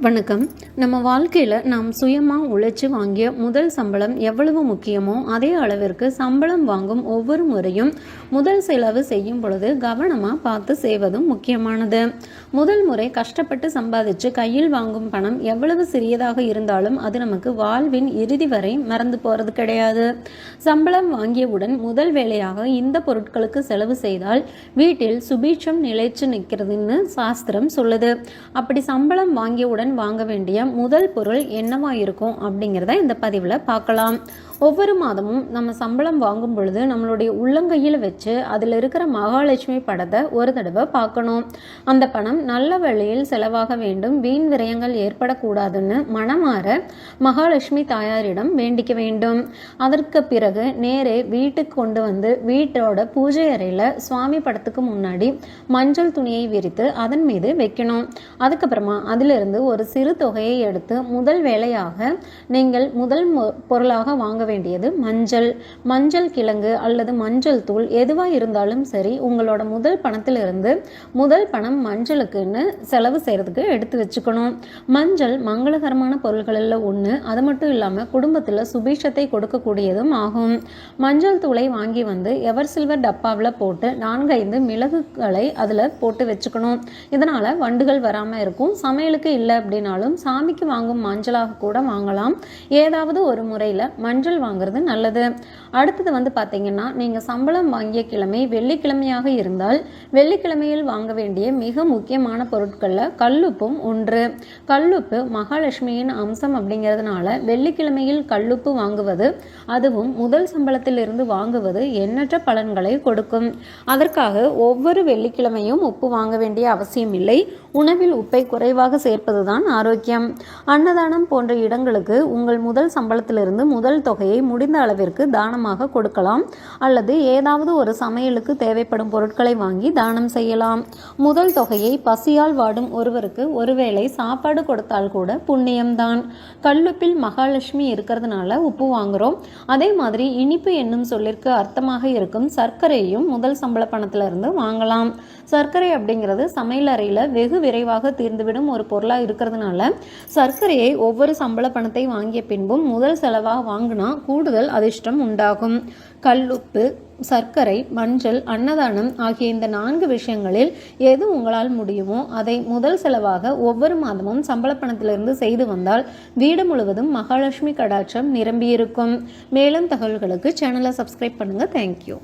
வணக்கம். நம்ம வாழ்க்கையில் நாம் சுயமாக உழைச்சி வாங்கிய முதல் சம்பளம் எவ்வளவு முக்கியமோ அதே அளவிற்கு சம்பளம் வாங்கும் ஒவ்வொரு முறையும் முதல் செலவு செய்யும் பொழுது கவனமாக பார்த்து செய்வதும் முக்கியமானது. முதல் முறை கஷ்டப்பட்டு சம்பாதிச்சு கையில் வாங்கும் பணம் எவ்வளவு சிறியதாக இருந்தாலும் அது நமக்கு வாழ்வின் இறுதி வரை மறந்து போகிறது கிடையாது. சம்பளம் வாங்கியவுடன் முதல் வேலையாக இந்த பொருட்களுக்கு செலவு செய்தால் வீட்டில் சுபீட்சம் நிலைச்சு நிற்கிறதுன்னு சாஸ்திரம் சொல்லுது. அப்படி சம்பளம் வாங்கியவுடன் வாங்க வேண்டிய முதல் பொருள் என்னவா இருக்கும் அப்படிங்கிறத இந்த பதிவில் பார்க்கலாம். ஒவ்வொரு மாதமும் நம்ம சம்பளம் வாங்கும் பொழுது நம்மளுடைய உள்ளங்கையில் வச்சு அதில் இருக்கிற மகாலட்சுமி படத்தை ஒரு தடவை பார்க்கணும். அந்த பணம் நல்ல வழியில் செலவாக வேண்டும், வீண் விரயங்கள் ஏற்படக்கூடாதுன்னு மனமாற மகாலட்சுமி தாயாரிடம் வேண்டிக்க வேண்டும். அதற்கு பிறகு நேரே வீட்டுக்கு கொண்டு வந்து வீட்டோட பூஜை அறையில் சுவாமி படத்துக்கு முன்னாடி மஞ்சள் துணியை விரித்து அதன் மீது வைக்கணும். அதுக்கப்புறமா அதிலிருந்து ஒரு சிறு தொகையை எடுத்து முதல் வேலையாக நீங்கள் முதல் பொருளாக வாங்க வேண்டியது மஞ்சள் கிழங்கு அல்லது மஞ்சள் தூள் எதுவாக இருந்தாலும் சரி. உங்களோட முதல் பணத்திலிருந்து முதல் பணம் மஞ்சளுக்குன்னு செலவு செய்யறதுக்கு எடுத்து வச்சுக்கணும். மஞ்சள் மங்களகரமான பொருள்களில் ஒன்று. அது மட்டும் இல்லாமல் குடும்பத்தில் சுபீஷத்தை கொடுக்கக்கூடியதும் ஆகும். மஞ்சள் தூளை வாங்கி வந்து எவர் சில்வர் டப்பாவில் போட்டு 4-5 மிளகுகளை அதில் போட்டு வச்சுக்கணும். இதனால் வண்டுகள் வராமல் இருக்கும். சமையலுக்கு இல்லை அப்படின்னாலும் சாமிக்கு வாங்கும் மஞ்சளாக கூட வாங்கலாம். ஏதாவது ஒரு முறையில் மஞ்சள் வாங்குறது நல்லது. அடுத்தது பார்த்தீங்கன்னா, நீங்கள் சம்பளம் வாங்கிய கிழமை வெள்ளிக்கிழமையாக இருந்தால் வெள்ளிக்கிழமையில் வாங்க வேண்டிய மிக முக்கியமான பொருட்களில் கல்லுப்பும் ஒன்று. கல்லுப்பு மகாலட்சுமியின் அம்சம் அப்படிங்கிறதுனால வெள்ளிக்கிழமையில் கல்லுப்பு வாங்குவது, அதுவும் முதல் சம்பளத்தில் இருந்து வாங்குவது எண்ணற்ற பலன்களை கொடுக்கும். அதற்காக ஒவ்வொரு வெள்ளிக்கிழமையும் உப்பு வாங்க வேண்டிய அவசியம் இல்லை. உணவில் உப்பை குறைவாக சேர்ப்பதுதான் ஆரோக்கியம். அன்னதானம் போன்ற இடங்களுக்கு உங்கள் முதல் சம்பளத்திலிருந்து முதல் தொகையை முடிந்த அளவிற்கு தானமாக கொடுக்கலாம், அல்லது ஏதாவது ஒரு சமையலுக்கு தேவைப்படும் பொருட்களை வாங்கி தானம் செய்யலாம். முதல் தொகையை பசியால் வாடும் ஒருவருக்கு ஒருவேளை சாப்பாடு கொடுத்தால் கூட புண்ணியம்தான். கல்லுப்பில் மகாலட்சுமி இருக்கிறதுனால உப்பு வாங்குறோம். அதே மாதிரி இனிப்பு என்னும் சொல்லிற்கு அர்த்தமாக இருக்கும் சர்க்கரையும் முதல் சம்பள பணத்திலிருந்து வாங்கலாம். சர்க்கரை அப்படிங்கிறது சமையல் அறையில் வெகு விரைவாக தீர்ந்துவிடும் ஒரு பொருளாக இருக்கிறதுனால சர்க்கரையை ஒவ்வொரு சம்பள பணத்தை வாங்கிய பின்பும் முதல் செலவாக வாங்கினா கூடுதல் அதிர்ஷ்டம் உண்டாகும். கல்லுப்பு, சர்க்கரை, மஞ்சள், அன்னதானம் ஆகிய இந்த 4 விஷயங்களில் எது உங்களால் முடியுமோ அதை முதல் செலவாக ஒவ்வொரு மாதமும் சம்பள பணத்திலிருந்து செய்து வந்தால் வீடு முழுவதும் மகாலட்சுமி கடாட்சம் நிரம்பியிருக்கும். மேலும் தகவல்களுக்கு சேனலை சப்ஸ்கிரைப் பண்ணுங்க. தேங்க்யூ.